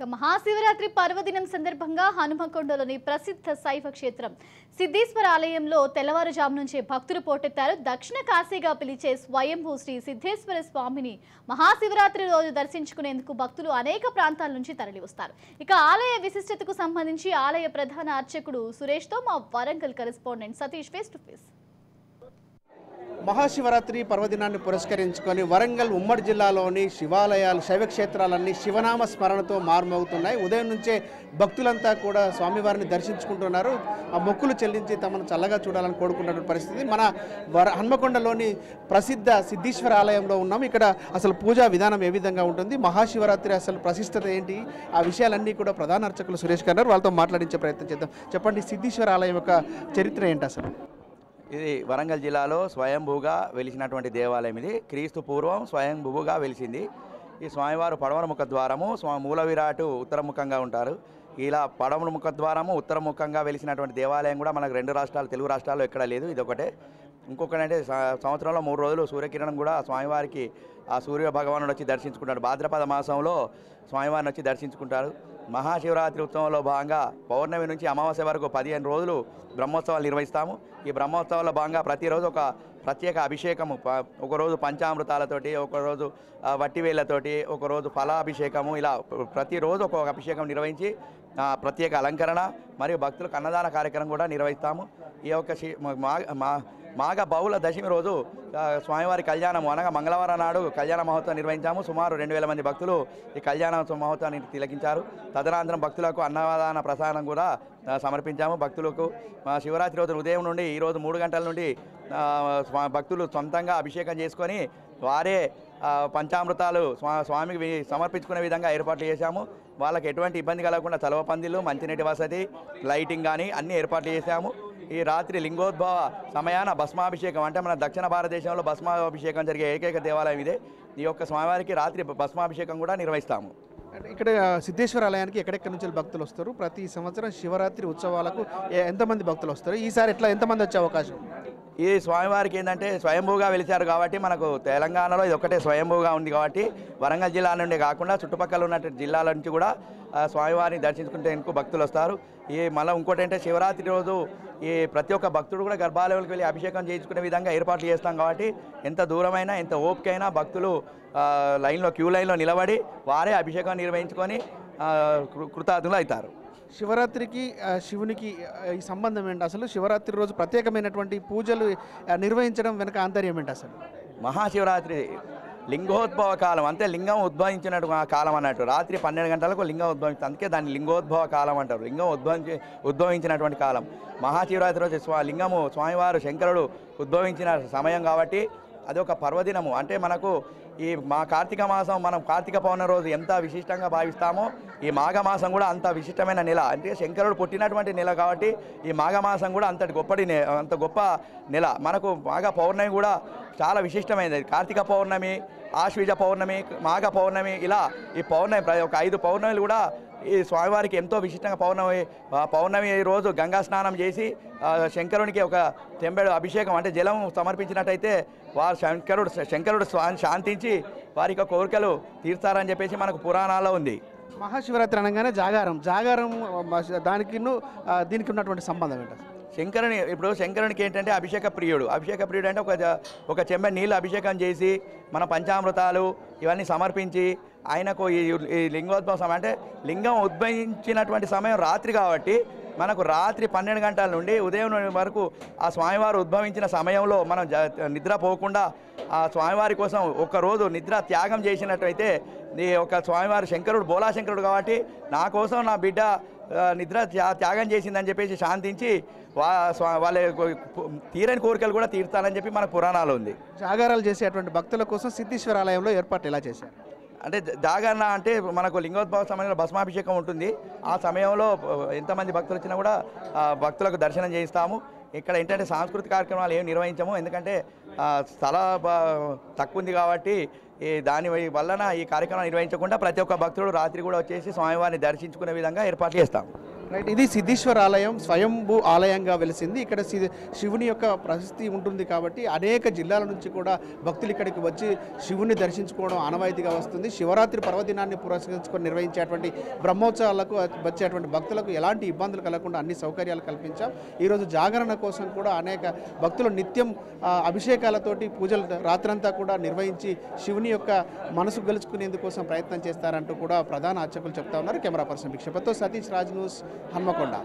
మహాశివరాత్రి పర్వదినం సందర్భంగా హనుమకొండలోని ప్రసిద్ధ శైవ క్షేత్రం సిద్ధేశ్వర ఆలయంలో తెల్లవారుజాము నుంచే భక్తులు పోటెత్తారు. దక్షిణ కాశీగా పిలిచే స్వయంభూ శ్రీ సిద్ధేశ్వర స్వామిని మహాశివరాత్రి రోజు దర్శించుకునేందుకు భక్తులు అనేక ప్రాంతాల నుంచి తరలివస్తారు. ఇక ఆలయ విశిష్టతకు సంబంధించి ఆలయ ప్రధాన అర్చకుడు సురేష్తో మా Warangal correspondent Satish face to face. Mahashivratri పర్వదినాన్ని పురస్కరించుకొని వరంగల్ ఉమ్మడి జిల్లాలోని శివాలయాలు శైవక్షేత్రాలన్నీ శివనామ స్మరణతో మారుమోగుతున్నాయి. ఉదయం నుంచే భక్తులంతా కూడా స్వామివారిని దర్శించుకుంటున్నారు. ఆ మొక్కులు చెల్లించి తమను చల్లగా చూడాలని కోరుకున్న పరిస్థితి. మన హన్మకొండలోని ప్రసిద్ధ సిద్ధేశ్వర ఆలయంలో ఉన్నాం. ఇక్కడ అసలు పూజా విధానం ఏ విధంగా ఉంటుంది, మహాశివరాత్రి అసలు ప్రశిష్టత ఏంటి, ఆ విషయాలన్నీ కూడా ప్రధాన అర్చకులు సురేష్ గారు వాళ్ళతో మాట్లాడించే ప్రయత్నం చేద్దాం. చెప్పండి, సిద్ధేశ్వర ఆలయం యొక్క చరిత్ర ఏంటి అసలు? ఇది వరంగల్ జిల్లాలో స్వయంభూగా వెలిసినటువంటి దేవాలయం. ఇది క్రీస్తు పూర్వం స్వయంభూగా వెలిసింది. ఈ స్వామివారు పడమర ముఖద్వారము, మూల విరాటు ఉత్తరముఖంగా ఉంటారు. ఇలా పడమర ముఖద్వారము ఉత్తరముఖంగా వెలిసినటువంటి దేవాలయం కూడా మనకు రెండు రాష్ట్రాలు, తెలుగు రాష్ట్రాల్లో ఎక్కడ లేదు. ఇది ఒకటే. ఇంకొకటంటే సంవత్సరంలో 3 రోజులు సూర్యకిరణం కూడా స్వామివారికి ఆ సూర్య భగవానుడు వచ్చి దర్శించుకుంటాడు. భాద్రపద మాసంలో స్వామివారిని వచ్చి దర్శించుకుంటారు. మహాశివరాత్రి ఉత్సవంలో భాగంగా పౌర్ణమి నుంచి అమావాస్య వరకు 15 రోజులు బ్రహ్మోత్సవాలు నిర్వహిస్తాము. ఈ బ్రహ్మోత్సవాల్లో భాగంగా ప్రతిరోజు ఒక ప్రత్యేక అభిషేకము, ఒకరోజు పంచామృతాలతోటి, ఒకరోజు వట్టివేళ్లతోటి, ఒకరోజు ఫలాభిషేకము, ఇలా ప్రతిరోజు ఒక్కొక్క అభిషేకం నిర్వహించి ప్రత్యేక అలంకరణ మరియు భక్తులకు అన్నదాన కార్యక్రమం కూడా నిర్వహిస్తాము. ఈ యొక్క మాఘ బహుళ దశమి రోజు స్వామివారి కళ్యాణము అనగా మంగళవారం నాడు కళ్యాణ మహోత్సవం నిర్వహించాము. సుమారు 2000 మంది భక్తులు ఈ కళ్యాణ మహోత్సవాన్ని తిలకించారు. తదనంతరం భక్తులకు అన్నదాన ప్రసాదం కూడా సమర్పించాము. భక్తులకు శివరాత్రి రోజు ఉదయం నుండి ఈరోజు 3 గంటల నుండి భక్తులు సొంతంగా అభిషేకం చేసుకొని వారే పంచామృతాలు స్వామికి సమర్పించుకునే విధంగా ఏర్పాట్లు చేశాము. వాళ్ళకి ఎటువంటి ఇబ్బంది కలగకుండా చలవ పందిళ్ళు, మంచినీటి వసతి, లైటింగ్ కానీ అన్నీ ఏర్పాట్లు చేశాము. ఈ రాత్రి లింగోద్భవ సమయాన భస్మాభిషేకం, అంటే మన దక్షిణ భారతదేశంలో భస్మాభిషేకం జరిగే ఏకైక దేవాలయం ఇదే. ఈ యొక్క స్వామివారికి రాత్రి భస్మాభిషేకం కూడా నిర్వహిస్తాము. ఇక్కడ సిద్ధేశ్వర ఆలయానికి ఎక్కడెక్కడి నుంచి భక్తులు వస్తారు? ప్రతి సంవత్సరం శివరాత్రి ఉత్సవాలకు ఎంతమంది భక్తులు వస్తారు? ఈసారి ఎట్లా ఎంతమంది వచ్చే అవకాశం? ఈ స్వామివారికి ఏంటంటే స్వయంభూగా వెలిచారు కాబట్టి మనకు తెలంగాణలో ఇది ఒకటే స్వయంభూగా ఉంది కాబట్టి వరంగల్ జిల్లా నుండి కాకుండా చుట్టుపక్కల ఉన్నటువంటి జిల్లాల నుంచి కూడా స్వామివారిని దర్శించుకునేందుకు భక్తులు వస్తారు. ఈ మళ్ళీ ఇంకోటి అంటే శివరాత్రి రోజు ఈ ప్రతి ఒక్క భక్తుడు కూడా గర్భాలయంలోకి వెళ్ళి అభిషేకం చేయించుకునే విధంగా ఏర్పాట్లు చేస్తాం కాబట్టి ఎంత దూరమైనా ఎంత ఓపికైనా భక్తులు క్యూ లైన్లో నిలబడి వారే అభిషేకం నిర్వహించుకొని కృతార్థులు అవుతారు. శివరాత్రికి శివునికి ఈ సంబంధం ఏంటి అసలు? శివరాత్రి రోజు ప్రత్యేకమైనటువంటి పూజలు నిర్వహించడం వెనుక ఆంతర్యం ఏంటి అసలు? మహాశివరాత్రి లింగోద్భవ కాలం, అంటే లింగం ఉద్భవించినట్టు కాలం అన్నట్టు. రాత్రి 12 గంటలకు లింగం ఉద్భవించింది, అందుకే దాన్ని లింగోద్భవ కాలం అంటారు. లింగం ఉద్భవించినటువంటి కాలం మహాశివరాత్రి రోజు లింగము స్వామివారు శంకరుడు ఉద్భవించిన సమయం కాబట్టి అది ఒక పర్వదినము. అంటే మనకు ఈ కార్తీక మాసం, మనం కార్తీక పౌర్ణమి రోజు ఎంత విశిష్టంగా భావిస్తామో ఈ మాఘమాసం కూడా అంత విశిష్టమైన నెల. అంటే శంకరుడు పుట్టినటువంటి నెల కాబట్టి ఈ మాఘమాసం కూడా అంత గొప్ప నెల. మనకు మాఘ పౌర్ణమి కూడా చాలా విశిష్టమైనది. కార్తీక పౌర్ణమి, ఆశ్వీజ పౌర్ణమి, మాఘ పౌర్ణమి, ఇలా ఈ పౌర్ణమి ఒక 5 పౌర్ణమిలు కూడా ఈ స్వామివారికి ఎంతో విశిష్టంగా పౌర్ణమి రోజు గంగా స్నానం చేసి శంకరునికి ఒక తెంబెడు అభిషేకం అంటే జలం సమర్పించినట్టయితే వారు శంకరుడు శాంతించి వారి యొక్క కోరికలు తీర్చారని చెప్పేసి మనకు పురాణాల్లో ఉంది. మహాశివరాత్రి అనగానే జాగారం దానికి దీనికి ఉన్నటువంటి సంబంధం ఏంటి? శంకరునికి ఏంటంటే అభిషేక ప్రియుడు అంటే ఒక చెంబె నీళ్ళు అభిషేకం చేసి మన పంచామృతాలు ఇవన్నీ సమర్పించి ఆయనకు ఈ లింగోద్భవ సమయం, అంటే లింగం ఉద్భవించినటువంటి సమయం రాత్రి కాబట్టి మనకు రాత్రి 12 గంటల నుండి ఉదయం వరకు ఆ స్వామివారు ఉద్భవించిన సమయంలో మనం నిద్రపోకుండా ఆ స్వామివారి కోసం ఒక్కరోజు నిద్ర త్యాగం చేసినట్టయితే ఈ ఒక స్వామివారు శంకరుడు బోలాశంకరుడు కాబట్టి నా కోసం నా బిడ్డ నిద్ర త్యాగం చేసిందని చెప్పేసి శాంతించి వాళ్ళ తీరని కోరికలు కూడా తీర్చాలని చెప్పి మనకు పురాణాలు ఉంది. జాగారాలు చేసేటువంటి భక్తుల కోసం సిద్ధేశ్వర ఆలయంలో ఏర్పాటు ఎలా చేశారు? అంటే జాగరణ అంటే మనకు లింగోద్భవ సమయంలో భస్మాభిషేకం ఉంటుంది. ఆ సమయంలో ఎంతమంది భక్తులు వచ్చినా కూడా భక్తులకు దర్శనం చేయిస్తాము. ఇక్కడ ఏంటంటే సాంస్కృతిక కార్యక్రమాలు ఏమి నిర్వహించము, ఎందుకంటే స్థల తక్కువ ఉంది కాబట్టి దాని వలన ఈ కార్యక్రమం నిర్వహించకుండా ప్రతి ఒక్క భక్తుడు రాత్రి కూడా వచ్చేసి స్వామివారిని దర్శించుకునే విధంగా ఏర్పాట్లు చేస్తాము. రైట్, ఇది సిద్ధేశ్వర ఆలయం స్వయంభూ ఆలయంగా వెలిసింది. ఇక్కడ శివుని యొక్క ప్రశస్తి ఉంటుంది కాబట్టి అనేక జిల్లాల నుంచి కూడా భక్తులు ఇక్కడికి వచ్చి శివుని దర్శించుకోవడం ఆనవాయితీగా వస్తుంది. శివరాత్రి పర్వదినాన్ని పురస్కరించుకొని నిర్వహించేటువంటి బ్రహ్మోత్సవాలకు వచ్చేటువంటి భక్తులకు ఎలాంటి ఇబ్బందులు కలగకుండా అన్ని సౌకర్యాలు కల్పించాం. ఈరోజు జాగరణ కోసం కూడా అనేక భక్తులు నిత్యం అభిషేకాలతోటి పూజలు రాత్రంతా కూడా నిర్వహించి శివుని యొక్క మనసు గెలుచుకునేందుకోసం ప్రయత్నం చేస్తారంటూ కూడా ప్రధాన అర్చకులు చెప్తా ఉన్నారు. కెమెరా పర్సన్ భిక్షపతితో సతీష్ రాజ్ న్యూస్ హన్మకొండ.